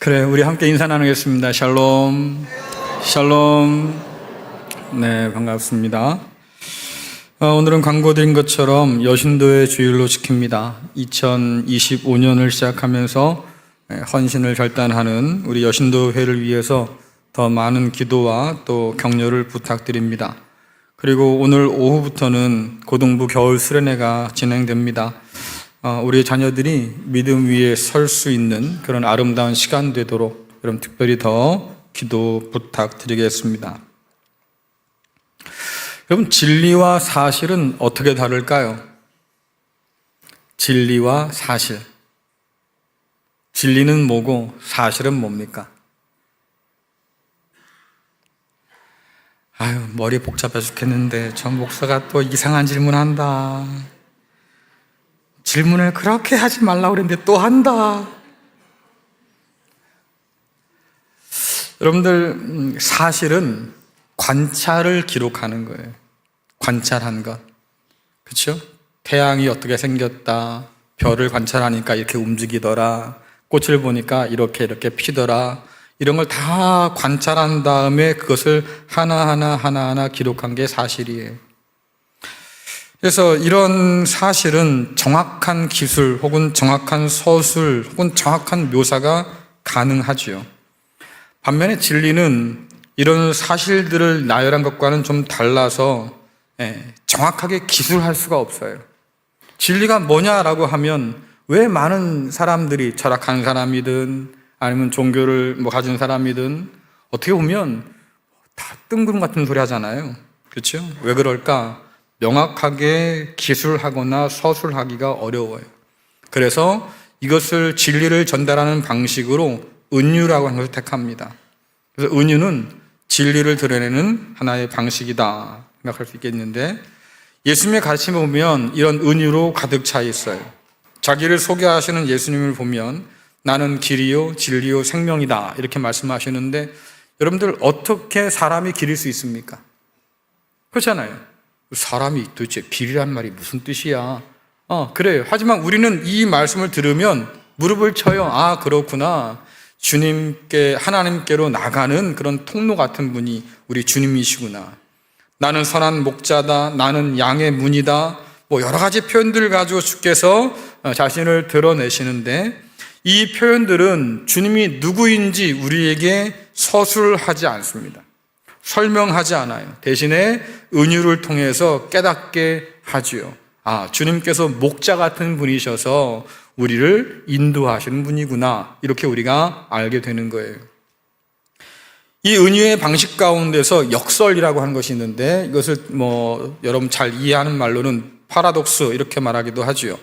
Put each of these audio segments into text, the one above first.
그래, 우리 함께 인사 나누겠습니다. 샬롬. 샬롬. 네, 반갑습니다. 오늘은 광고 드린 것처럼 여신도의 주일로 지킵니다. 2025년을 시작하면서 헌신을 결단하는 우리 여신도회를 위해서 더 많은 기도와 또 격려를 부탁드립니다. 그리고 오늘 오후부터는 고등부 겨울 수련회가 진행됩니다. 우리 자녀들이 믿음 위에 설 수 있는 그런 아름다운 시간 되도록 여러분 특별히 더 기도 부탁드리겠습니다. 여러분, 진리와 사실은 어떻게 다를까요? 진리와 사실. 진리는 뭐고 사실은 뭡니까? 아유, 머리 복잡해 죽겠는데 저 목사가 또 이상한 질문한다. 질문을 그렇게 하지 말라고 그랬는데 또 한다. 여러분들, 사실은 관찰을 기록하는 거예요. 관찰한 것. 그렇죠? 태양이 어떻게 생겼다. 별을 관찰하니까 이렇게 움직이더라. 꽃을 보니까 이렇게 피더라. 이런 걸 다 관찰한 다음에 그것을 하나하나 기록한 게 사실이에요. 그래서 이런 사실은 정확한 기술 혹은 정확한 서술 혹은 정확한 묘사가 가능하죠. 반면에 진리는 이런 사실들을 나열한 것과는 좀 달라서 정확하게 기술할 수가 없어요. 진리가 뭐냐라고 하면 왜 많은 사람들이 철학한 사람이든 아니면 종교를 가진 사람이든 어떻게 보면 다 뜬구름 같은 소리 하잖아요. 그렇죠? 왜 그럴까? 명확하게 기술하거나 서술하기가 어려워요. 그래서 이것을 진리를 전달하는 방식으로 은유라고 하는 것을 택합니다. 그래서 은유는 진리를 드러내는 하나의 방식이다 생각할 수 있겠는데, 예수님의 가르침을 보면 이런 은유로 가득 차 있어요. 자기를 소개하시는 예수님을 보면 나는 길이요 진리요 생명이다 이렇게 말씀하시는데, 여러분들 어떻게 사람이 길일 수 있습니까? 그렇잖아요. 사람이 도대체 길이란 말이 무슨 뜻이야? 그래요. 하지만 우리는 이 말씀을 들으면 무릎을 쳐요. 아, 그렇구나. 주님께, 하나님께로 나가는 그런 통로 같은 분이 우리 주님이시구나. 나는 선한 목자다. 나는 양의 문이다. 여러 가지 표현들을 가지고 주께서 자신을 드러내시는데, 이 표현들은 주님이 누구인지 우리에게 서술하지 않습니다. 설명하지 않아요. 대신에 은유를 통해서 깨닫게 하지요. 아, 주님께서 목자 같은 분이셔서 우리를 인도하시는 분이구나. 이렇게 우리가 알게 되는 거예요. 이 은유의 방식 가운데서 역설이라고 하는 것이 있는데, 이것을 여러분 잘 이해하는 말로는 파라독스 이렇게 말하기도 하지요.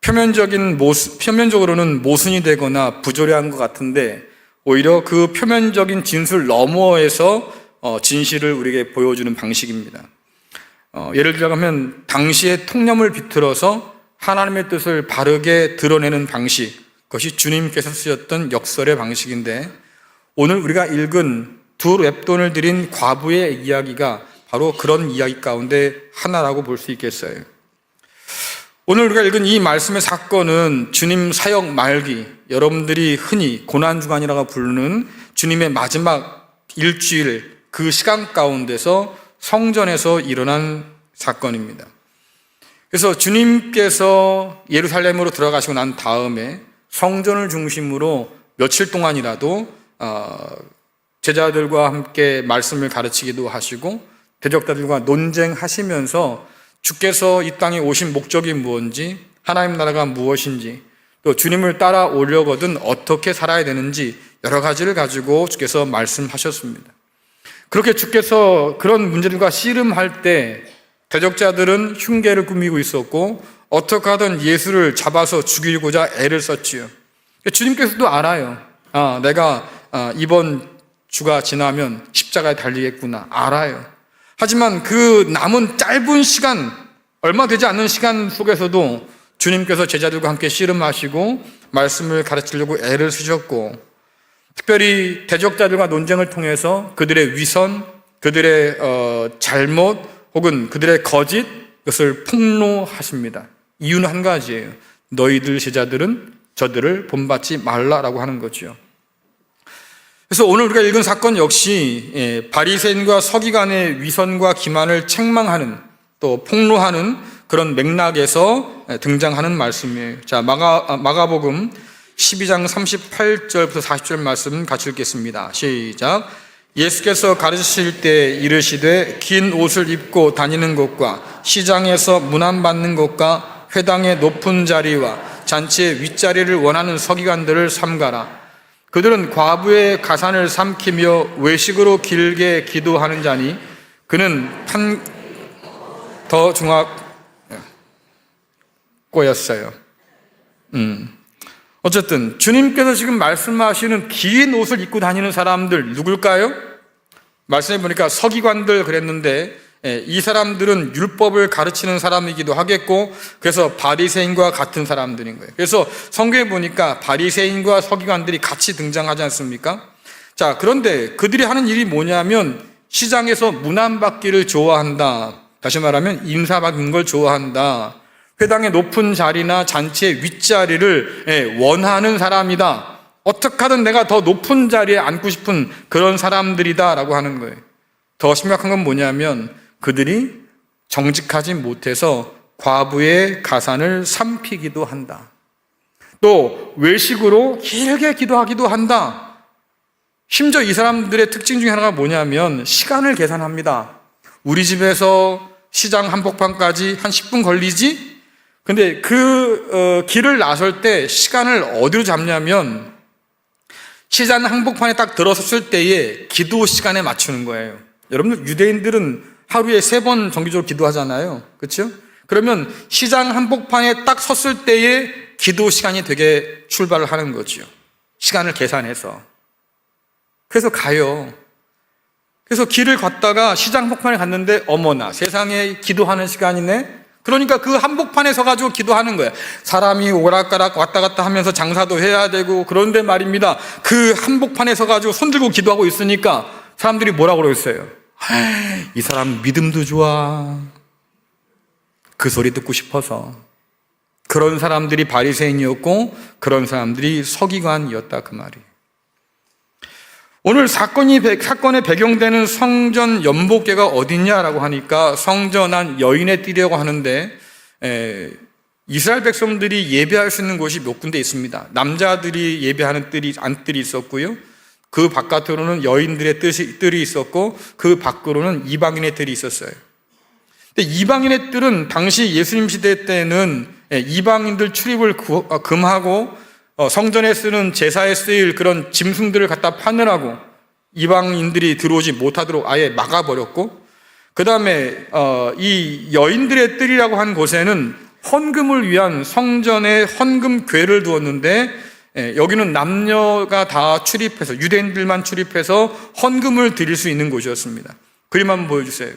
표면적으로는 모순이 되거나 부조리한 것 같은데, 오히려 그 표면적인 진술 너머에서 진실을 우리에게 보여주는 방식입니다. 예를 들자면 당시의 통념을 비틀어서 하나님의 뜻을 바르게 드러내는 방식, 그것이 주님께서 쓰셨던 역설의 방식인데, 오늘 우리가 읽은 두 웹돈을 드린 과부의 이야기가 바로 그런 이야기 가운데 하나라고 볼 수 있겠어요. 오늘 우리가 읽은 이 말씀의 사건은 주님 사역 말기, 여러분들이 흔히 고난주간이라고 부르는 주님의 마지막 일주일, 그 시간 가운데서 성전에서 일어난 사건입니다. 그래서 주님께서 예루살렘으로 들어가시고 난 다음에 성전을 중심으로 며칠 동안이라도 제자들과 함께 말씀을 가르치기도 하시고 대적자들과 논쟁하시면서 주께서 이 땅에 오신 목적이 무엇인지, 하나님 나라가 무엇인지, 또 주님을 따라오려거든 어떻게 살아야 되는지 여러 가지를 가지고 주께서 말씀하셨습니다. 그렇게 주께서 그런 문제들과 씨름할 때 대적자들은 흉계를 꾸미고 있었고 어떻게 하든 예수를 잡아서 죽이고자 애를 썼지요. 주님께서도 알아요. 내가 이번 주가 지나면 십자가에 달리겠구나. 알아요. 하지만 그 남은 짧은 시간, 얼마 되지 않는 시간 속에서도 주님께서 제자들과 함께 씨름하시고 말씀을 가르치려고 애를 쓰셨고, 특별히 대적자들과 논쟁을 통해서 그들의 위선, 그들의 잘못 혹은 그들의 거짓, 그것을 폭로하십니다. 이유는 한 가지예요. 너희들 제자들은 저들을 본받지 말라라고 하는 거죠. 그래서 오늘 우리가 읽은 사건 역시 바리새인과 서기관의 위선과 기만을 책망하는, 또 폭로하는 그런 맥락에서 등장하는 말씀이에요. 자, 마가복음 12장 38절부터 40절 말씀 같이 읽겠습니다. 시작. 예수께서 가르치실 때 이르시되 긴 옷을 입고 다니는 것과 시장에서 문안받는 것과 회당의 높은 자리와 잔치의 윗자리를 원하는 서기관들을 삼가라. 그들은 과부의 가산을 삼키며 외식으로 길게 기도하는 자니 그는 더 중학고였어요. 어쨌든 주님께서 지금 말씀하시는 긴 옷을 입고 다니는 사람들 누굴까요? 말씀해 보니까 서기관들 그랬는데 이 사람들은 율법을 가르치는 사람이기도 하겠고, 그래서 바리새인과 같은 사람들인 거예요. 그래서 성경에 보니까 바리새인과 서기관들이 같이 등장하지 않습니까? 자, 그런데 그들이 하는 일이 뭐냐면 시장에서 문안받기를 좋아한다. 다시 말하면 인사받는 걸 좋아한다. 회당의 높은 자리나 잔치의 윗자리를 원하는 사람이다. 어떻게 하든 내가 더 높은 자리에 앉고 싶은 그런 사람들이다 라고 하는 거예요. 더 심각한 건 뭐냐면 그들이 정직하지 못해서 과부의 가산을 삼키기도 한다. 또 외식으로 길게 기도하기도 한다. 심지어 이 사람들의 특징 중에 하나가 뭐냐면 시간을 계산합니다. 우리 집에서 시장 한복판까지 한 10분 걸리지? 근데 길을 나설 때 시간을 어디로 잡냐면 시장 한복판에 딱 들어섰을 때에 기도 시간에 맞추는 거예요. 여러분들 유대인들은 하루에 3번 정기적으로 기도하잖아요. 그렇죠? 그러면 시장 한복판에 딱 섰을 때에 기도 시간이 되게 출발을 하는 거죠. 시간을 계산해서. 그래서 가요. 그래서 길을 걷다가 시장 한복판에 갔는데 어머나 세상에 기도하는 시간이네. 그러니까 그 한복판에 서가지고 기도하는 거예요. 사람이 오락가락 왔다 갔다 하면서 장사도 해야 되고, 그런데 말입니다, 그 한복판에 서가지고 손들고 기도하고 있으니까 사람들이 뭐라고 그러겠어요? 이 사람 믿음도 좋아. 그 소리 듣고 싶어서. 그런 사람들이 바리새인이었고 그런 사람들이 서기관이었다 그 말이에요. 오늘 사건의 배경되는 성전 연복궤가 어딨냐라고 하니까 성전 안 여인의 뜰이라고 하는데, 이스라엘 백성들이 예배할 수 있는 곳이 몇 군데 있습니다. 남자들이 예배하는 안뜰이 있었고요, 그 바깥으로는 여인들의 뜰이 있었고, 그 밖으로는 이방인의 뜰이 있었어요. 근데 이방인의 뜰은 당시 예수님 시대 때는 이방인들 출입을 금하고 성전에 쓰는 제사에 쓰일 그런 짐승들을 갖다 파느라고 이방인들이 들어오지 못하도록 아예 막아버렸고, 그 다음에 이 여인들의 뜰이라고 한 곳에는 헌금을 위한 성전에 헌금궤를 두었는데, 여기는 남녀가 다 출입해서, 유대인들만 출입해서 헌금을 드릴 수 있는 곳이었습니다. 그림 한번 보여주세요.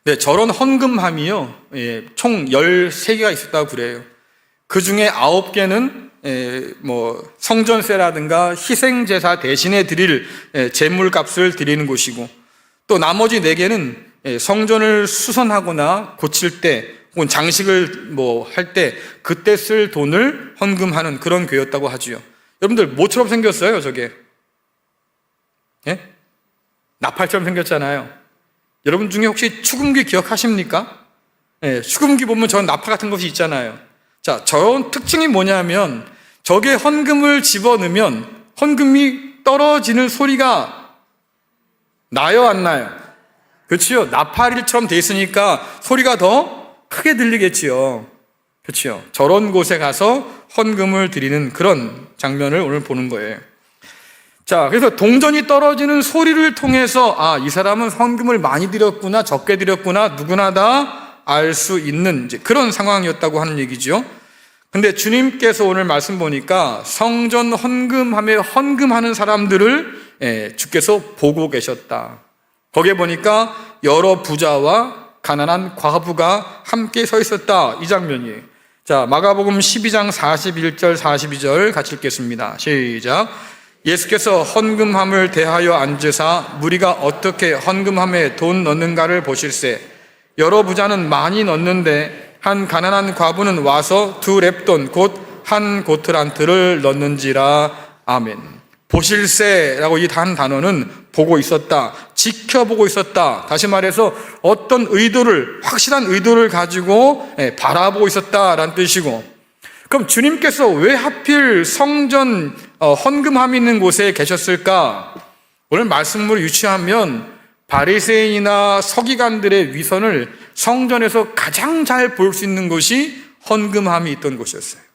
네, 저런 헌금함이요, 총 13개가 있었다고 그래요. 그 중에 9개는 성전세라든가 희생제사 대신에 드릴 제물값을 드리는 곳이고, 또 나머지 4개는 성전을 수선하거나 고칠 때 혹은 장식을 할 때 그때 쓸 돈을 헌금하는 그런 교회였다고 하지요. 여러분들 뭐처럼 생겼어요 저게? 나팔처럼 생겼잖아요. 여러분 중에 혹시 축음기 기억하십니까? 축음기 보면 저런 나팔 같은 것이 있잖아요. 자, 저런 특징이 뭐냐면 저게 헌금을 집어넣으면 헌금이 떨어지는 소리가 나요, 안 나요? 그렇죠? 나팔일처럼 돼 있으니까 소리가 더 크게 들리겠지요. 그렇죠? 저런 곳에 가서 헌금을 드리는 그런 장면을 오늘 보는 거예요. 자, 그래서 동전이 떨어지는 소리를 통해서 이 사람은 헌금을 많이 드렸구나, 적게 드렸구나, 누구나 다 알 수 있는 이제 그런 상황이었다고 하는 얘기죠. 근데 주님께서 오늘 말씀 보니까 성전 헌금함에 헌금하는 사람들을 주께서 보고 계셨다. 거기에 보니까 여러 부자와 가난한 과부가 함께 서 있었다, 이 장면이에요. 자, 마가복음 12장 41절 42절 같이 읽겠습니다. 시작. 예수께서 헌금함을 대하여 앉으사 무리가 어떻게 헌금함에 돈 넣는가를 보실세. 여러 부자는 많이 넣는데 한 가난한 과부는 와서 2 렙돈 곧 한 고틀란트를 넣는지라. 아멘. 보실세라고 이 단어는 보고 있었다, 지켜보고 있었다. 다시 말해서 어떤 의도를, 확실한 의도를 가지고 바라보고 있었다라는 뜻이고, 그럼 주님께서 왜 하필 성전 헌금함이 있는 곳에 계셨을까? 오늘 말씀으로 유추하면 바리새인이나 서기관들의 위선을 성전에서 가장 잘 볼 수 있는 곳이 헌금함이 있던 곳이었어요.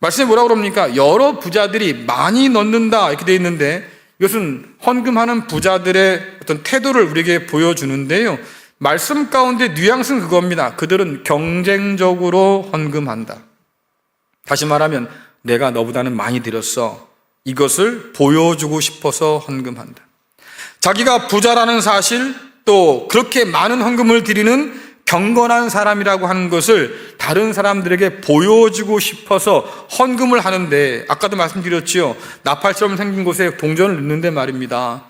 말씀에 뭐라고 그럽니까? 여러 부자들이 많이 넣는다 이렇게 되어 있는데, 이것은 헌금하는 부자들의 어떤 태도를 우리에게 보여주는데요, 말씀 가운데 뉘앙스는 그겁니다. 그들은 경쟁적으로 헌금한다. 다시 말하면 내가 너보다는 많이 드렸어, 이것을 보여주고 싶어서 헌금한다. 자기가 부자라는 사실, 또 그렇게 많은 헌금을 드리는 경건한 사람이라고 하는 것을 다른 사람들에게 보여주고 싶어서 헌금을 하는데, 아까도 말씀드렸지요, 나팔처럼 생긴 곳에 동전을 넣는데 말입니다.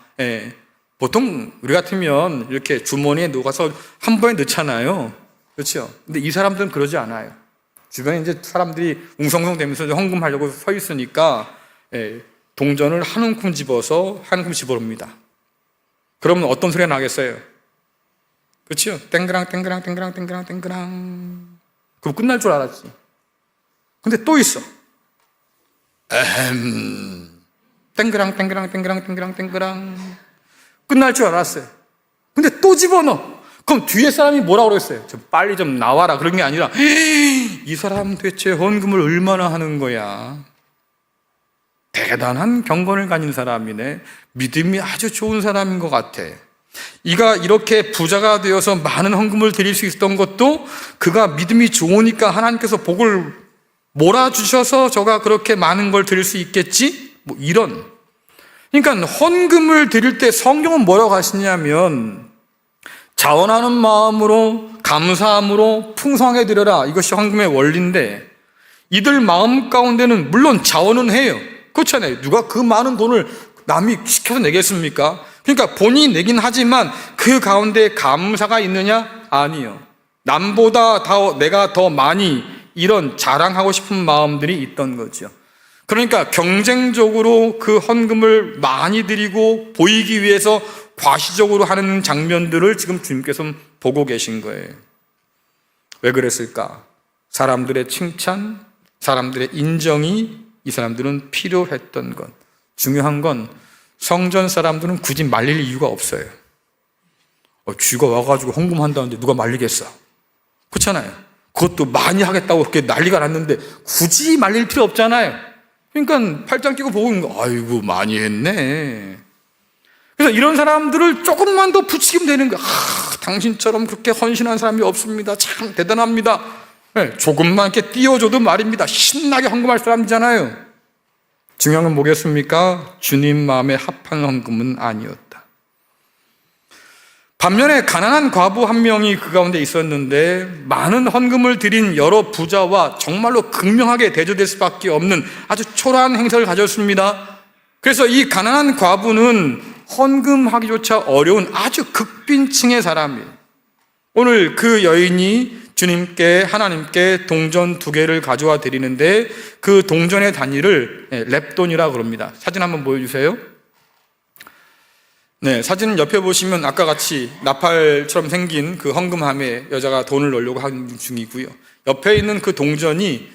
보통 우리 같으면 이렇게 주머니에 넣어서 한 번에 넣잖아요. 그렇죠? 근데 이 사람들은 그러지 않아요. 주변에 이제 사람들이 웅성웅성 되면서 헌금하려고 서 있으니까 동전을 한 움큼 집어서 한 움큼 집어옵니다. 그러면 어떤 소리가 나겠어요? 그렇죠? 땡그랑 땡그랑 땡그랑 땡그랑 땡그랑. 그럼 끝날 줄 알았지. 근데 또 있어. 땡그랑 땡그랑 땡그랑 땡그랑 땡그랑. 끝날 줄 알았어요. 근데 또 집어넣어. 그럼 뒤에 사람이 뭐라고 그랬어요? 좀 빨리 좀 나와라, 그런 게 아니라, 이 사람 대체 헌금을 얼마나 하는 거야? 대단한 경건을 가진 사람이네. 믿음이 아주 좋은 사람인 것 같아. 이가 이렇게 부자가 되어서 많은 헌금을 드릴 수 있었던 것도 그가 믿음이 좋으니까 하나님께서 복을 몰아주셔서 저가 그렇게 많은 걸 드릴 수 있겠지? 뭐 이런. 그러니까 헌금을 드릴 때 성경은 뭐라고 하시냐면, 자원하는 마음으로, 감사함으로 풍성하게 드려라, 이것이 헌금의 원리인데, 이들 마음 가운데는 물론 자원은 해요. 그렇잖아요. 누가 그 많은 돈을 남이 시켜서 내겠습니까? 그러니까 본인이 내긴 하지만 그 가운데 감사가 있느냐? 아니요. 남보다 내가 더 많이, 이런 자랑하고 싶은 마음들이 있던 거죠. 그러니까 경쟁적으로 그 헌금을 많이 드리고 보이기 위해서 과시적으로 하는 장면들을 지금 주님께서 보고 계신 거예요. 왜 그랬을까? 사람들의 칭찬, 사람들의 인정이 이 사람들은 필요했던 것. 중요한 건 성전 사람들은 굳이 말릴 이유가 없어요. 쥐가 와가지고 헌금한다는데 누가 말리겠어? 그렇잖아요. 그것도 많이 하겠다고 그렇게 난리가 났는데 굳이 말릴 필요 없잖아요. 그러니까 팔짱 끼고 보고 있는 거, 아이고 많이 했네. 그래서 이런 사람들을 조금만 더 부추기면 되는 거야. 당신처럼 그렇게 헌신한 사람이 없습니다. 참 대단합니다. 조금만 이렇게 띄워줘도 말입니다. 신나게 헌금할 사람이잖아요. 중요한 건 뭐겠습니까? 주님 마음에 합한 헌금은 아니었다. 반면에 가난한 과부 한 명이 그 가운데 있었는데, 많은 헌금을 드린 여러 부자와 정말로 극명하게 대조될 수밖에 없는 아주 초라한 행사를 가졌습니다. 그래서 이 가난한 과부는 헌금하기조차 어려운 아주 극빈층의 사람이에요. 오늘 그 여인이 주님께, 하나님께 동전 2개를 가져와 드리는데, 그 동전의 단위를 렙돈이라고 그럽니다. 사진 한번 보여주세요. 네, 사진 옆에 보시면 아까 같이 나팔처럼 생긴 그 헌금함에 여자가 돈을 넣으려고 하는 중이고요. 옆에 있는 그 동전이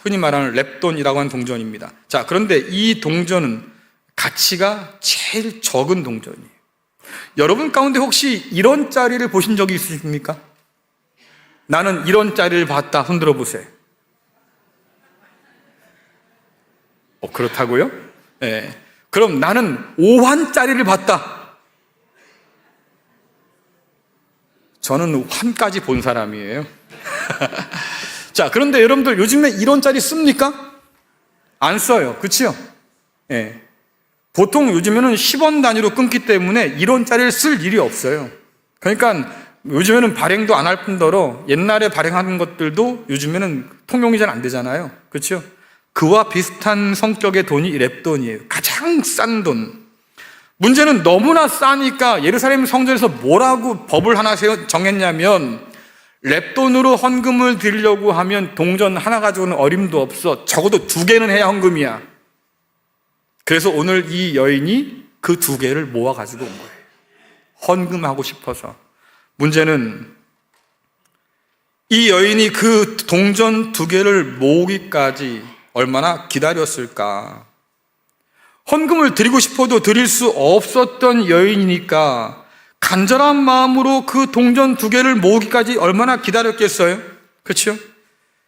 흔히 말하는 렙돈이라고 하는 동전입니다. 자, 그런데 이 동전은 가치가 제일 적은 동전이에요. 여러분 가운데 혹시 1원짜리를 보신 적이 있으십니까? 나는 1원짜리를 봤다. 손 들어보세요. 그렇다고요? 네. 그럼 나는 5환짜리를 봤다. 저는 환까지 본 사람이에요. 자, 그런데 여러분들 요즘에 1원짜리 씁니까? 안 써요. 그렇죠? 예. 보통 요즘에는 10원 단위로 끊기 때문에 1원짜리를 쓸 일이 없어요. 그러니까 요즘에는 발행도 안 할 뿐더러 옛날에 발행하는 것들도 요즘에는 통용이 잘 안 되잖아요. 그렇죠? 그와 비슷한 성격의 돈이 렙돈이에요. 가장 싼 돈. 문제는 너무나 싸니까 예루살렘 성전에서 뭐라고 법을 하나 정했냐면, 렙돈으로 헌금을 드리려고 하면 동전 하나 가지고는 어림도 없어. 적어도 2개는 해야 헌금이야. 그래서 오늘 이 여인이 그 2개를 모아 가지고 온 거예요. 헌금하고 싶어서. 문제는 이 여인이 그 동전 2개를 모으기까지 얼마나 기다렸을까? 헌금을 드리고 싶어도 드릴 수 없었던 여인이니까 간절한 마음으로 그 동전 2개를 모으기까지 얼마나 기다렸겠어요? 그렇죠?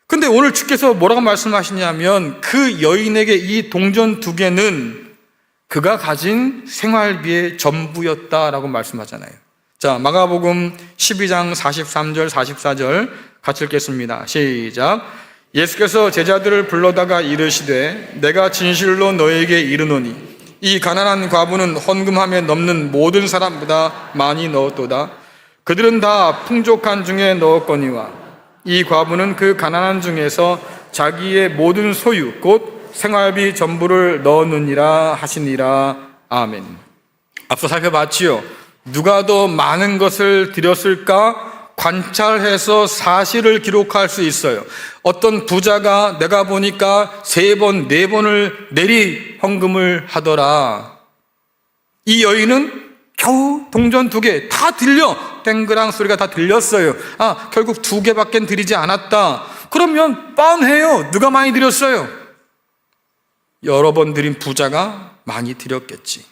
근데 오늘 주께서 뭐라고 말씀하시냐면 그 여인에게 이 동전 2개는 그가 가진 생활비의 전부였다라고 말씀하잖아요. 자, 마가복음 12장 43절 44절 같이 읽겠습니다. 시작. 예수께서 제자들을 불러다가 이르시되 내가 진실로 너에게 이르노니 이 가난한 과부는 헌금함에 넘는 모든 사람보다 많이 넣었도다. 그들은 다 풍족한 중에 넣었거니와 이 과부는 그 가난한 중에서 자기의 모든 소유 곧 생활비 전부를 넣었느니라 하시니라. 아멘. 앞서 살펴봤지요. 누가 더 많은 것을 드렸을까? 관찰해서 사실을 기록할 수 있어요. 어떤 부자가 내가 보니까 3번, 4번을 내리 헌금을 하더라. 이 여인은 겨우 동전 2개 다 들려. 땡그랑 소리가 다 들렸어요. 아, 결국 2개밖에 드리지 않았다. 그러면 뻔해요. 누가 많이 드렸어요? 여러 번 드린 부자가 많이 드렸겠지.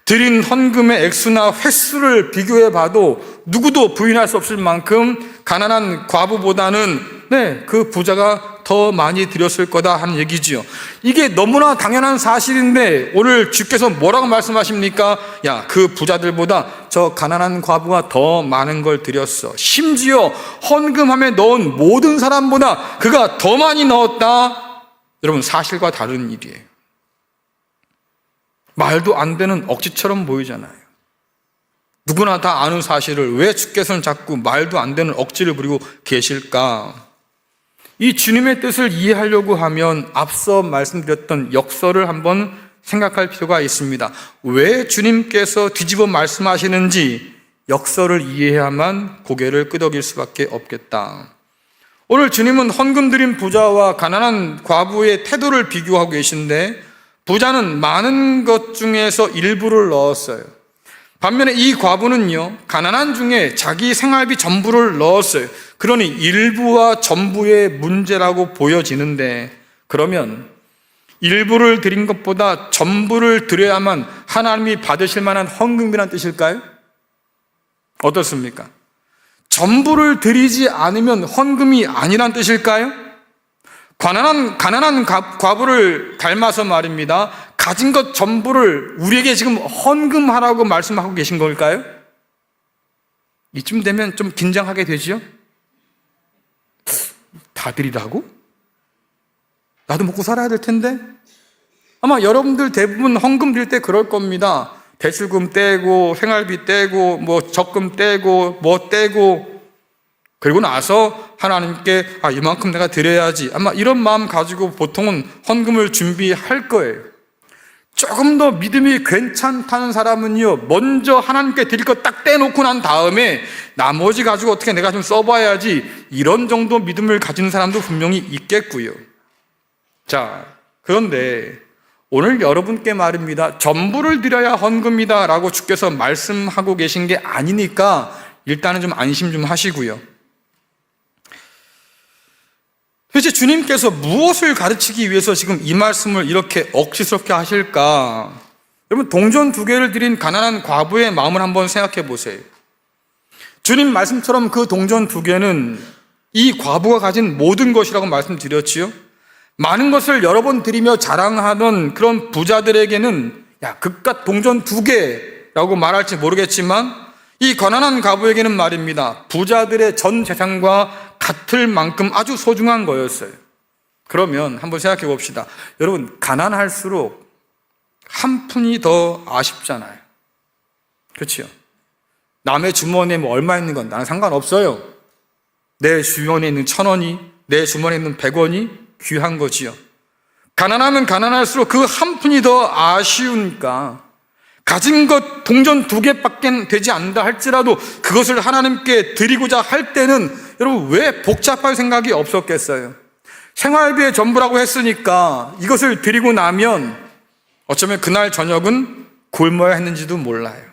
드린 헌금의 액수나 횟수를 비교해 봐도 누구도 부인할 수 없을 만큼 가난한 과부보다는 그 부자가 더 많이 드렸을 거다 하는 얘기지요. 이게 너무나 당연한 사실인데 오늘 주께서 뭐라고 말씀하십니까? 야, 그 부자들보다 저 가난한 과부가 더 많은 걸 드렸어. 심지어 헌금함에 넣은 모든 사람보다 그가 더 많이 넣었다. 여러분, 사실과 다른 일이에요. 말도 안 되는 억지처럼 보이잖아요. 누구나 다 아는 사실을 왜 주께서는 자꾸 말도 안 되는 억지를 부리고 계실까? 이 주님의 뜻을 이해하려고 하면 앞서 말씀드렸던 역설을 한번 생각할 필요가 있습니다. 왜 주님께서 뒤집어 말씀하시는지 역설을 이해해야만 고개를 끄덕일 수밖에 없겠다. 오늘 주님은 헌금 드린 부자와 가난한 과부의 태도를 비교하고 계신데 부자는 많은 것 중에서 일부를 넣었어요. 반면에 이 과부는요, 가난한 중에 자기 생활비 전부를 넣었어요. 그러니 일부와 전부의 문제라고 보여지는데, 그러면 일부를 드린 것보다 전부를 드려야만 하나님이 받으실 만한 헌금이라는 뜻일까요? 어떻습니까? 전부를 드리지 않으면 헌금이 아니란 뜻일까요? 가난한 과부를 닮아서 말입니다. 가진 것 전부를 우리에게 지금 헌금하라고 말씀하고 계신 걸까요? 이쯤 되면 좀 긴장하게 되지요? 다 드리라고? 나도 먹고 살아야 될 텐데? 아마 여러분들 대부분 헌금 드릴 때 그럴 겁니다. 대출금 떼고, 생활비 떼고, 적금 떼고, 떼고, 그리고 나서 하나님께 이만큼 내가 드려야지. 아마 이런 마음 가지고 보통은 헌금을 준비할 거예요. 조금 더 믿음이 괜찮다는 사람은요, 먼저 하나님께 드릴 거 딱 떼놓고 난 다음에 나머지 가지고 어떻게 내가 좀 써봐야지, 이런 정도 믿음을 가진 사람도 분명히 있겠고요. 자, 그런데 오늘 여러분께 말입니다. 전부를 드려야 헌금이다 라고 주께서 말씀하고 계신 게 아니니까 일단은 좀 안심 좀 하시고요. 도대체 주님께서 무엇을 가르치기 위해서 지금 이 말씀을 이렇게 억지스럽게 하실까? 여러분, 동전 2개를 드린 가난한 과부의 마음을 한번 생각해 보세요. 주님 말씀처럼 그 동전 2개는 이 과부가 가진 모든 것이라고 말씀드렸지요. 많은 것을 여러 번 드리며 자랑하던 그런 부자들에게는 그깟 동전 2개라고 말할지 모르겠지만 이 가난한 과부에게는 말입니다, 부자들의 전 재산과 같을 만큼 아주 소중한 거였어요. 그러면 한번 생각해 봅시다. 여러분, 가난할수록 한 푼이 더 아쉽잖아요. 그렇죠? 남의 주머니에 얼마 있는 건 나는 상관없어요. 내 주머니에 있는 1,000원이, 내 주머니에 있는 100원이 귀한 거지요. 가난하면 가난할수록 그 한 푼이 더 아쉬우니까 가진 것 동전 2개밖에 되지 않는다 할지라도 그것을 하나님께 드리고자 할 때는 여러분, 왜 복잡할 생각이 없었겠어요? 생활비의 전부라고 했으니까 이것을 드리고 나면 어쩌면 그날 저녁은 굶어야 했는지도 몰라요.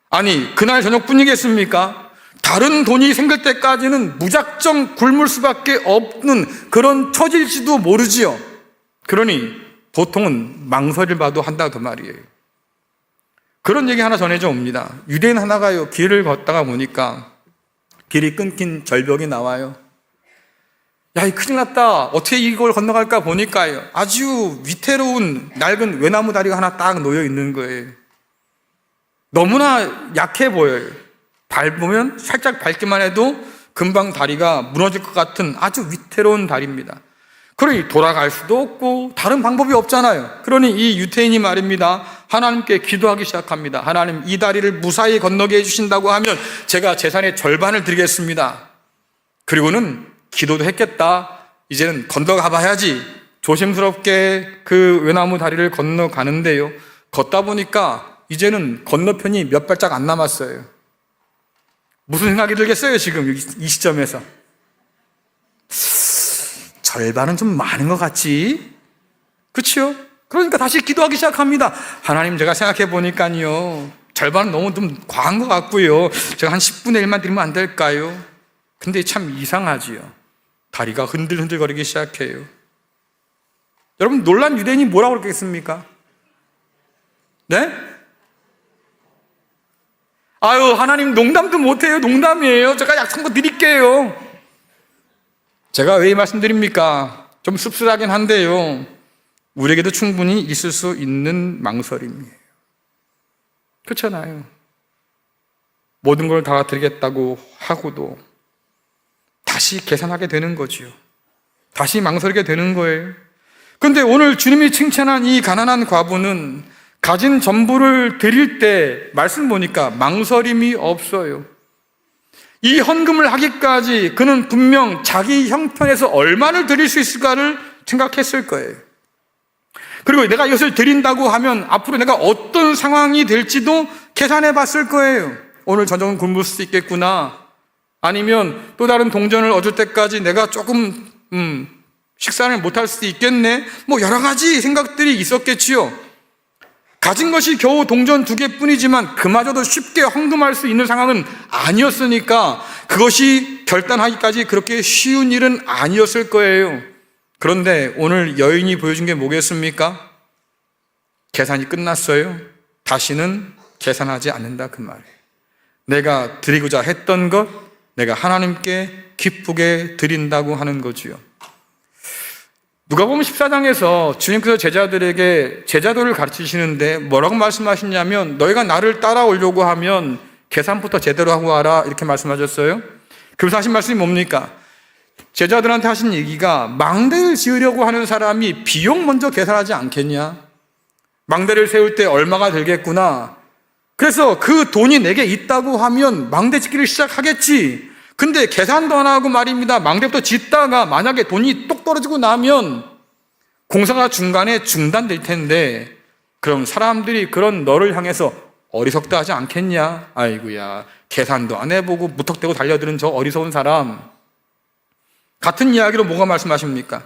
아니, 그날 저녁뿐이겠습니까? 다른 돈이 생길 때까지는 무작정 굶을 수밖에 없는 그런 처질지도 모르지요. 그러니 보통은 망설임봐도 한다 그 말이에요. 그런 얘기 하나 전해져 옵니다. 유대인 하나가요, 길을 걷다가 보니까 길이 끊긴 절벽이 나와요. 야, 이 큰일 났다. 어떻게 이걸 건너갈까 보니까요, 아주 위태로운 낡은 외나무 다리가 하나 딱 놓여 있는 거예요. 너무나 약해 보여요. 밟으면 살짝 밟기만 해도 금방 다리가 무너질 것 같은 아주 위태로운 다리입니다. 그러니 돌아갈 수도 없고 다른 방법이 없잖아요. 그러니 이 유태인이 말입니다, 하나님께 기도하기 시작합니다. 하나님, 이 다리를 무사히 건너게 해주신다고 하면 제가 재산의 절반을 드리겠습니다. 그리고는 기도도 했겠다. 이제는 건너가 봐야지. 조심스럽게 그 외나무 다리를 건너가는데요, 걷다 보니까 이제는 건너편이 몇 발짝 안 남았어요. 무슨 생각이 들겠어요, 지금 이 시점에서? 절반은 좀 많은 것 같지? 그렇죠? 그러니까 다시 기도하기 시작합니다. 하나님, 제가 생각해 보니까요, 절반은 너무 좀 과한 것 같고요, 제가 한 10분의 1만 드리면 안 될까요? 근데 참 이상하지요. 다리가 흔들흔들거리기 시작해요. 여러분, 놀란 유대인이 뭐라고 그러겠습니까? 네? 아유, 하나님 농담도 못해요. 농담이에요. 제가 약속한 거 드릴게요. 제가 왜 이 말씀드립니까? 좀 씁쓸하긴 한데요, 우리에게도 충분히 있을 수 있는 망설임이에요. 그렇잖아요. 모든 걸 다 드리겠다고 하고도 다시 계산하게 되는 거지요. 다시 망설이게 되는 거예요. 그런데 오늘 주님이 칭찬한 이 가난한 과부는 가진 전부를 드릴 때 말씀 보니까 망설임이 없어요. 이 헌금을 하기까지 그는 분명 자기 형편에서 얼마를 드릴 수 있을까를 생각했을 거예요. 그리고 내가 이것을 드린다고 하면 앞으로 내가 어떤 상황이 될지도 계산해 봤을 거예요. 오늘 저녁은 굶을 수 있겠구나, 아니면 또 다른 동전을 얻을 때까지 내가 조금 식사를 못할 수도 있겠네, 뭐 여러 가지 생각들이 있었겠지요. 가진 것이 겨우 동전 2개뿐이지만 그마저도 쉽게 헌금할 수 있는 상황은 아니었으니까 그것이 결단하기까지 그렇게 쉬운 일은 아니었을 거예요. 그런데 오늘 여인이 보여준 게 뭐겠습니까? 계산이 끝났어요. 다시는 계산하지 않는다 그 말이에요. 내가 드리고자 했던 것, 내가 하나님께 기쁘게 드린다고 하는 거지요. 누가복음 14장에서 주님께서 제자들에게 제자도를 가르치시는데 뭐라고 말씀하시냐면, 너희가 나를 따라오려고 하면 계산부터 제대로 하고 와라, 이렇게 말씀하셨어요. 그래서 하신 말씀이 뭡니까? 제자들한테 하신 얘기가, 망대를 지으려고 하는 사람이 비용 먼저 계산하지 않겠냐? 망대를 세울 때 얼마가 들겠구나. 그래서 그 돈이 내게 있다고 하면 망대 짓기를 시작하겠지. 근데 계산도 안 하고 말입니다, 망대부터 짓다가 만약에 돈이 똑 떨어지고 나면 공사가 중간에 중단될 텐데, 그럼 사람들이 그런 너를 향해서 어리석다 하지 않겠냐? 아이고야, 계산도 안 해보고 무턱대고 달려드는 저 어리석은 사람. 같은 이야기로 뭐가 말씀하십니까?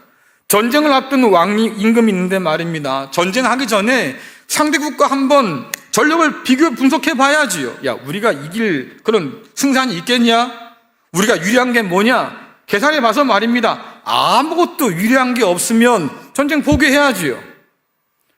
전쟁을 앞둔 왕 임금이 있는데 말입니다, 전쟁하기 전에 상대국과 한번 전력을 비교 분석해 봐야지요. 야, 우리가 이길 그런 승산이 있겠냐? 우리가 유리한 게 뭐냐? 계산해 봐서 말입니다, 아무것도 유리한 게 없으면 전쟁 포기해야지요.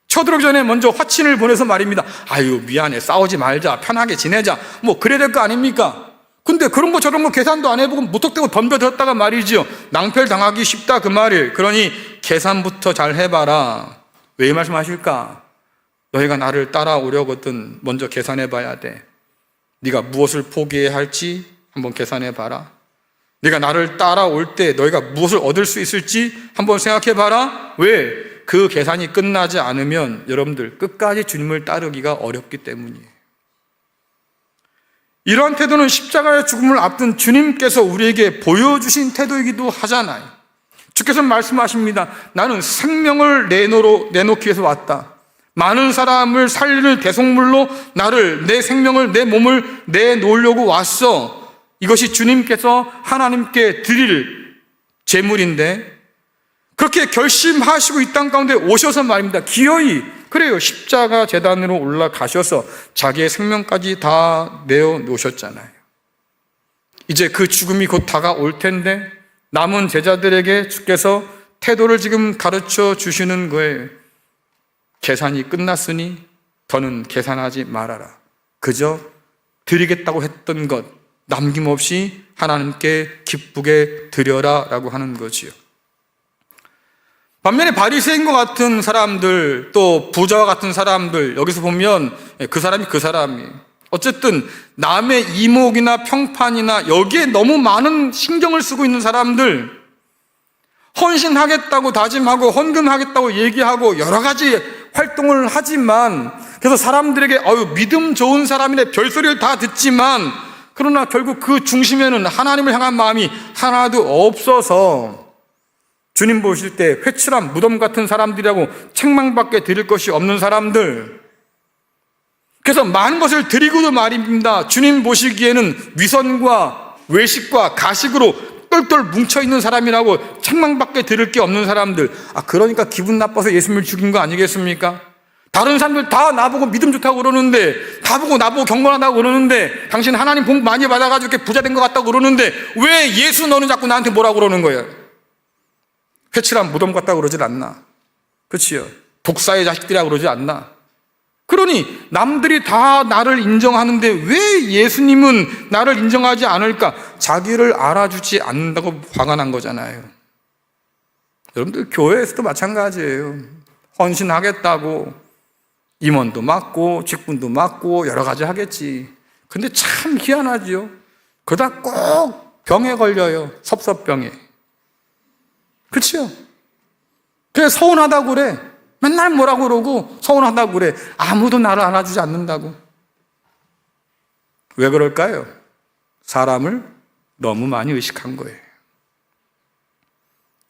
쳐들어오기 전에 먼저 화친을 보내서 말입니다, 아유 미안해, 싸우지 말자, 편하게 지내자, 뭐 그래야 될 거 아닙니까? 근데 그런 거 저런 거 계산도 안 해보고 무턱대고 덤벼들었다가 말이죠, 낭패를 당하기 쉽다 그 말이에요. 그러니 계산부터 잘 해봐라. 왜 이 말씀하실까? 너희가 나를 따라오려거든 먼저 계산해 봐야 돼. 네가 무엇을 포기해야 할지 한번 계산해 봐라. 네가 나를 따라올 때 너희가 무엇을 얻을 수 있을지 한번 생각해 봐라. 왜? 그 계산이 끝나지 않으면 여러분들 끝까지 주님을 따르기가 어렵기 때문이에요. 이러한 태도는 십자가의 죽음을 앞둔 주님께서 우리에게 보여주신 태도이기도 하잖아요. 주께서 말씀하십니다. 나는 생명을 내놓기 위해서 왔다. 많은 사람을 살리는 대속물로 나를, 내 생명을, 내 몸을 내놓으려고 왔어. 이것이 주님께서 하나님께 드릴 제물인데, 그렇게 결심하시고 이 땅 가운데 오셔서 말입니다. 기어이 그래요. 십자가 제단으로 올라가셔서 자기의 생명까지 다 내어놓으셨잖아요. 이제 그 죽음이 곧 다가올 텐데 남은 제자들에게 주께서 태도를 지금 가르쳐 주시는 거예요. 계산이 끝났으니 더는 계산하지 말아라. 그저 드리겠다고 했던 것 남김없이 하나님께 기쁘게 드려라 라고 하는 거지요. 반면에 바리새인과 같은 사람들, 또 부자와 같은 사람들, 여기서 보면 그 사람이 어쨌든 남의 이목이나 평판이나 여기에 너무 많은 신경을 쓰고 있는 사람들, 헌신하겠다고 다짐하고 헌금하겠다고 얘기하고 여러 가지 활동을 하지만, 그래서 사람들에게 믿음 좋은 사람이네 별소리를 다 듣지만, 그러나 결국 그 중심에는 하나님을 향한 마음이 하나도 없어서 주님 보실 때 회칠한 무덤 같은 사람들이라고 책망밖에 드릴 것이 없는 사람들, 그래서 많은 것을 드리고도 말입니다. 주님 보시기에는 위선과 외식과 가식으로 똘똘 뭉쳐있는 사람이라고 책망밖에 드릴 게 없는 사람들, 그러니까 기분 나빠서 예수님을 죽인 거 아니겠습니까? 다른 사람들 다 나보고 믿음 좋다고 그러는데, 다 보고 나보고 경건하다고 그러는데, 당신 하나님 복 많이 받아가지고 이렇게 부자 된 것 같다고 그러는데 왜 예수 너는 자꾸 나한테 뭐라고 그러는 거예요? 회칠한 무덤 같다고 그러질 않나? 그치요? 독사의 자식들이라고 그러지 않나? 그러니 남들이 다 나를 인정하는데 왜 예수님은 나를 인정하지 않을까? 자기를 알아주지 않는다고 화가 난 거잖아요. 여러분들 교회에서도 마찬가지예요. 헌신하겠다고 임원도 맡고 직분도 맡고 여러 가지 하겠지. 근데 참 희한하지요. 그러다 꼭 병에 걸려요. 섭섭병에. 그치요? 그래 서운하다고 그래. 맨날 뭐라고 그러고 서운하다고 그래. 아무도 나를 알아주지 않는다고. 왜 그럴까요? 사람을 너무 많이 의식한 거예요.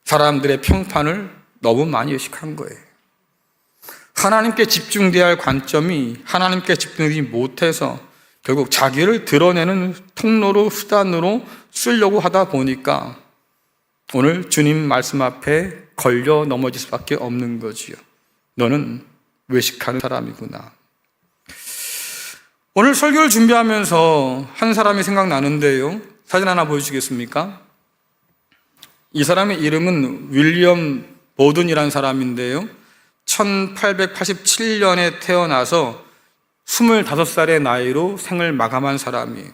사람들의 평판을 너무 많이 의식한 거예요. 하나님께 집중돼야 할 관점이 하나님께 집중되지 못해서 결국 자기를 드러내는 통로로 수단으로 쓰려고 하다 보니까 오늘 주님 말씀 앞에 걸려 넘어질 수밖에 없는 거지요. 너는 외식하는 사람이구나. 오늘 설교를 준비하면서 한 사람이 생각나는데요. 사진 하나 보여주시겠습니까? 이 사람의 이름은 윌리엄 보든이라는 사람인데요. 1887년에 태어나서 25살의 나이로 생을 마감한 사람이에요.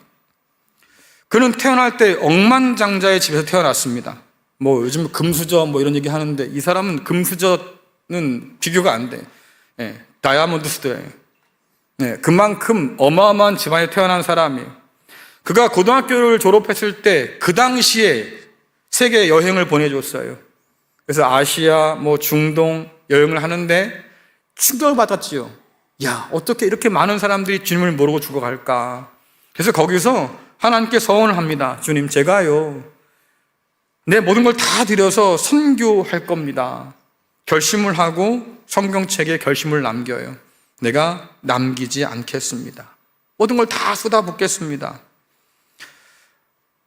그는 태어날 때 억만장자의 집에서 태어났습니다. 요즘 금수저 이런 얘기 하는데 이 사람은 금수저는 비교가 안 돼. 다이아몬드 수저예요. 그만큼 어마어마한 집안에 태어난 사람이에요. 그가 고등학교를 졸업했을 때 그 당시에 세계 여행을 보내줬어요. 그래서 아시아, 중동 여행을 하는데 충격을 받았지요. 야, 어떻게 이렇게 많은 사람들이 주님을 모르고 죽어갈까? 그래서 거기서 하나님께 서원을 합니다. 주님, 제가요, 내 모든 걸 다 드려서 선교할 겁니다. 결심을 하고 성경책에 결심을 남겨요. 내가 남기지 않겠습니다. 모든 걸 다 쏟아붓겠습니다.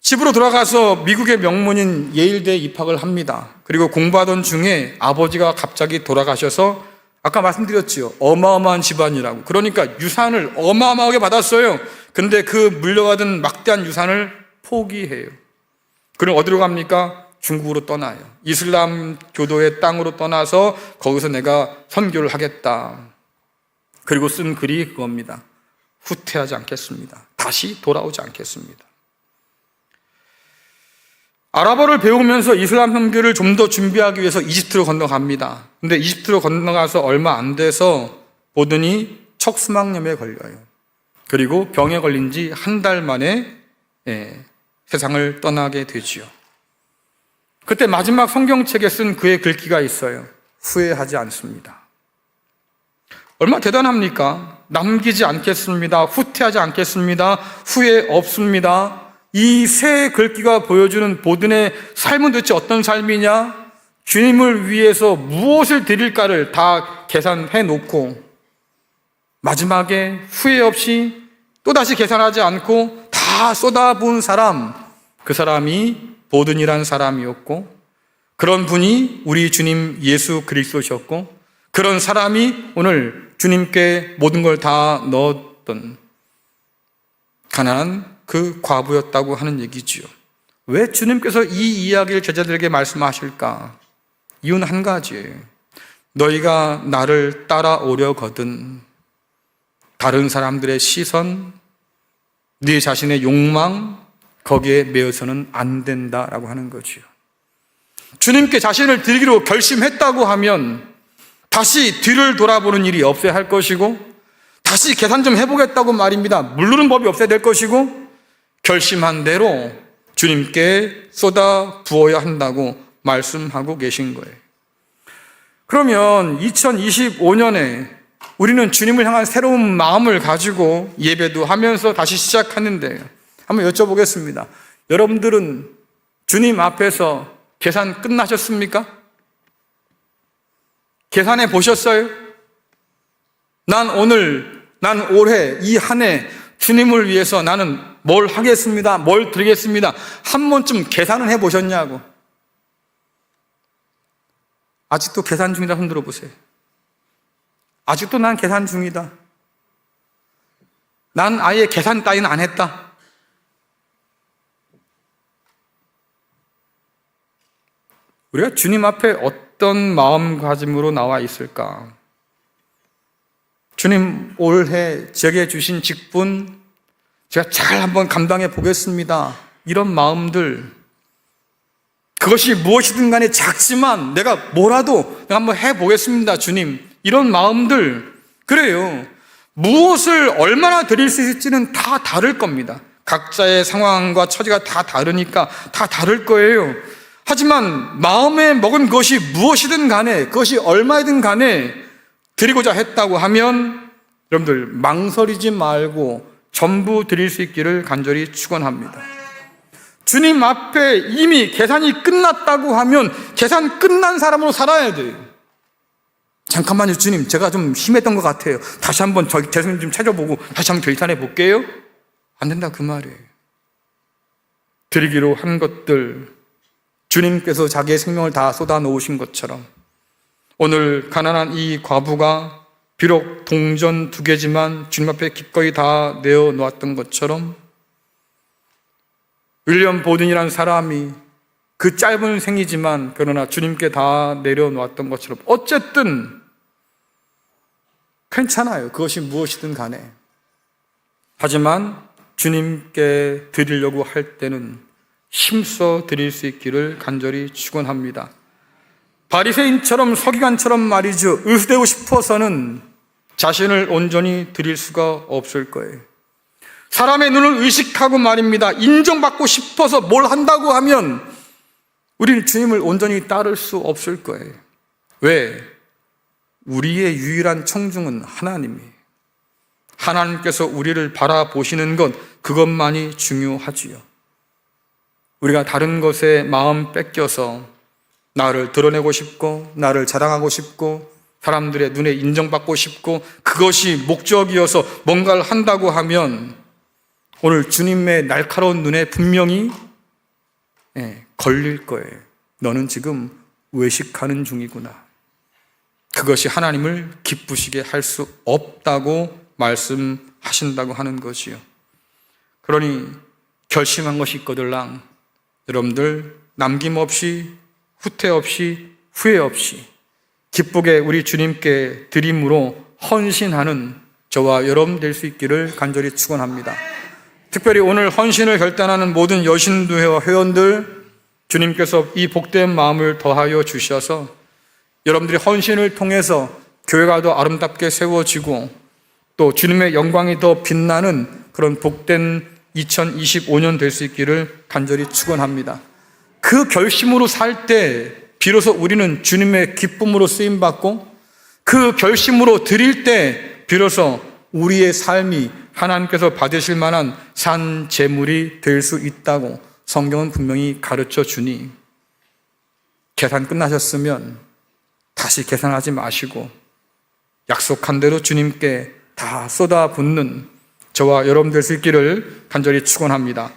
집으로 돌아가서 미국의 명문인 예일대에 입학을 합니다. 그리고 공부하던 중에 아버지가 갑자기 돌아가셔서 아까 말씀드렸지요. 어마어마한 집안이라고. 그러니까 유산을 어마어마하게 받았어요. 근데 그 물려받은 막대한 유산을 포기해요. 그럼 어디로 갑니까? 중국으로 떠나요. 이슬람 교도의 땅으로 떠나서 거기서 내가 선교를 하겠다. 그리고 쓴 글이 그겁니다. 후퇴하지 않겠습니다. 다시 돌아오지 않겠습니다. 아랍어를 배우면서 이슬람 선교를 좀 더 준비하기 위해서 이집트로 건너갑니다. 근데 이집트로 건너가서 얼마 안 돼서 보더니 척수막염에 걸려요. 그리고 병에 걸린 지 한 달 만에 세상을 떠나게 되지요. 그때 마지막 성경책에 쓴 그의 글귀가 있어요. 후회하지 않습니다. 얼마나 대단합니까? 남기지 않겠습니다. 후퇴하지 않겠습니다. 후회 없습니다. 이 세 글귀가 보여주는 보든의 삶은 도대체 어떤 삶이냐? 주님을 위해서 무엇을 드릴까를 다 계산해 놓고 마지막에 후회 없이 또다시 계산하지 않고 다 쏟아부은 사람, 그 사람이 보든이라는 사람이었고, 그런 분이 우리 주님 예수 그리스도셨고, 그런 사람이 오늘 주님께 모든 걸 다 넣었던 가난한 그 과부였다고 하는 얘기지요. 왜 주님께서 이 이야기를 제자들에게 말씀하실까? 이유는 한 가지예요. 너희가 나를 따라오려거든 다른 사람들의 시선, 네 자신의 욕망, 거기에 매여서는 안 된다라고 하는 거지요. 주님께 자신을 드리기로 결심했다고 하면 다시 뒤를 돌아보는 일이 없어야 할 것이고, 다시 계산 좀 해보겠다고 말입니다. 물르는 법이 없어야 될 것이고, 결심한 대로 주님께 쏟아 부어야 한다고 말씀하고 계신 거예요. 그러면 2025년에 우리는 주님을 향한 새로운 마음을 가지고 예배도 하면서 다시 시작하는데, 한번 여쭤보겠습니다. 여러분들은 주님 앞에서 계산 끝나셨습니까? 계산해 보셨어요? 난 올해, 이 한 해 주님을 위해서 나는 뭘 하겠습니다, 뭘 드리겠습니다, 한 번쯤 계산을 해 보셨냐고. 아직도 계산 중이다 손 들어보세요. 아직도 난 계산 중이다. 난 아예 계산 따위는 안 했다. 우리가 주님 앞에 어떤 마음가짐으로 나와 있을까? 주님, 올해 제게 주신 직분 제가 잘 한번 감당해 보겠습니다. 이런 마음들, 그것이 무엇이든 간에 작지만 내가 뭐라도 내가 한번 해보겠습니다, 주님. 이런 마음들, 그래요. 무엇을 얼마나 드릴 수 있을지는 다 다를 겁니다. 각자의 상황과 처지가 다 다르니까 다 다를 거예요. 하지만 마음에 먹은 것이 무엇이든 간에, 그것이 얼마이든 간에 드리고자 했다고 하면 여러분들 망설이지 말고 전부 드릴 수 있기를 간절히 축원합니다. 주님 앞에 이미 계산이 끝났다고 하면 계산 끝난 사람으로 살아야 돼요. 잠깐만요, 주님, 제가 좀 심했던 것 같아요. 다시 한번 제 손 좀 찾아보고 다시 한번 결산해 볼게요. 안 된다 그 말이에요. 드리기로 한 것들, 주님께서 자기의 생명을 다 쏟아 놓으신 것처럼 오늘 가난한 이 과부가 비록 동전 2개지만 주님 앞에 기꺼이 다 내어 놓았던 것처럼, 윌리엄 보든이라는 사람이 그 짧은 생이지만 그러나 주님께 다 내려놓았던 것처럼, 어쨌든 괜찮아요. 그것이 무엇이든 간에. 하지만 주님께 드리려고 할 때는 힘써 드릴 수 있기를 간절히 축원합니다. 바리새인처럼 서기관처럼 말이죠, 의수되고 싶어서는 자신을 온전히 드릴 수가 없을 거예요. 사람의 눈을 의식하고 말입니다, 인정받고 싶어서 뭘 한다고 하면 우리는 주님을 온전히 따를 수 없을 거예요. 왜? 우리의 유일한 청중은 하나님이에요. 하나님께서 우리를 바라보시는 것, 그것만이 중요하지요. 우리가 다른 것에 마음 뺏겨서 나를 드러내고 싶고 나를 자랑하고 싶고 사람들의 눈에 인정받고 싶고 그것이 목적이어서 뭔가를 한다고 하면 오늘 주님의 날카로운 눈에 분명히 걸릴 거예요. 너는 지금 외식하는 중이구나. 그것이 하나님을 기쁘시게 할 수 없다고 말씀하신다고 하는 것이요. 그러니 결심한 것이 있거들랑 여러분들 남김없이 후퇴 없이 후회 없이 기쁘게 우리 주님께 드림으로 헌신하는 저와 여러분 될 수 있기를 간절히 축원합니다. 특별히 오늘 헌신을 결단하는 모든 여신교회와 회원들, 주님께서 이 복된 마음을 더하여 주셔서 여러분들이 헌신을 통해서 교회가 더 아름답게 세워지고 또 주님의 영광이 더 빛나는 그런 복된 2025년 될 수 있기를 간절히 축원합니다. 그 결심으로 살 때 비로소 우리는 주님의 기쁨으로 쓰임받고, 그 결심으로 드릴 때 비로소 우리의 삶이 하나님께서 받으실 만한 산 제물이 될 수 있다고 성경은 분명히 가르쳐 주니, 계산 끝나셨으면 다시 계산하지 마시고 약속한 대로 주님께 다 쏟아붓는 저와 여러분 될 수 있기를 간절히 축원합니다.